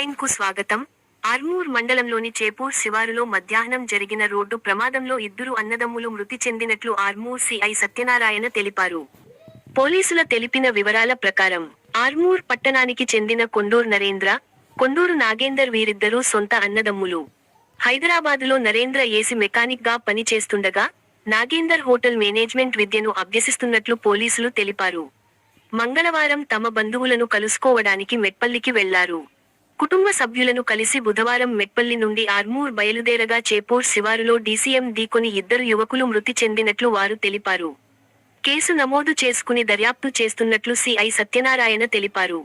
Line కు స్వాగతం. ఆర్మూర్ మండలంలోని చేపూర్ శివారులో మధ్యాహ్నం జరిగిన రోడ్డు ప్రమాదంలో ఇద్దరు అన్నదమ్ములు మృతి చెందినట్లు ఆర్మూర్ సిఐ సత్యనారాయణ తెలిపారు. పోలీసుల తెలిపిన వివరాల ప్రకారం ఆర్మూర్ పట్టణానికి చెందిన కొండూరు నరేంద్ర, కొండూరు నాగేందర్ వీరిద్దరూ సొంత అన్నదమ్ములు. హైదరాబాదులో నరేంద్ర ఏసీ మెకానిక్ గా పనిచేస్తుండగా, నాగేందర్ హోటల్ మేనేజ్మెంట్ విద్యను అభ్యసిస్తున్నట్లు పోలీసులు తెలిపారు. మంగళవారం తమ బంధువులను కలుసుకోవడానికి మెట్పల్లికి వెళ్లారు. కుటుంబ సభ్యులను కలిసి బుధవారం మెట్పల్లి నుండి ఆర్మూర్ బయలుదేరగా చేపూర్ శివారులో డీసీఎం ఢీకొని ఇద్దరు యువకులు మృతి చెందినట్లు వారు తెలిపారు. కేసు నమోదు చేసుకుని దర్యాప్తు చేస్తున్నట్లు సిఐ సత్యనారాయణ తెలిపారు.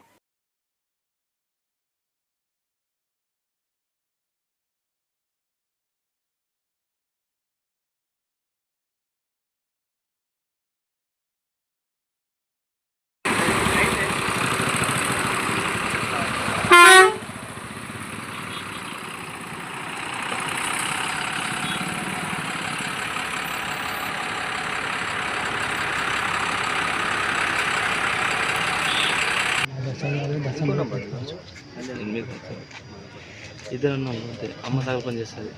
ఇద్దరు ఉన్నాం అంతే. అమ్మ సాగు పని చేస్తుంది.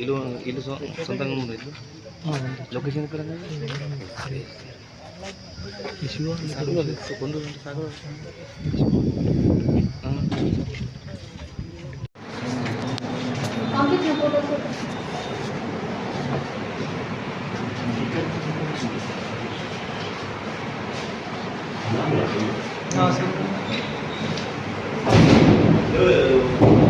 ఇల్లు ఇల్లు సొంతంగా ఉంది. ఇల్లు లొకేషన్ ఎక్కడ కొండూరు సాగు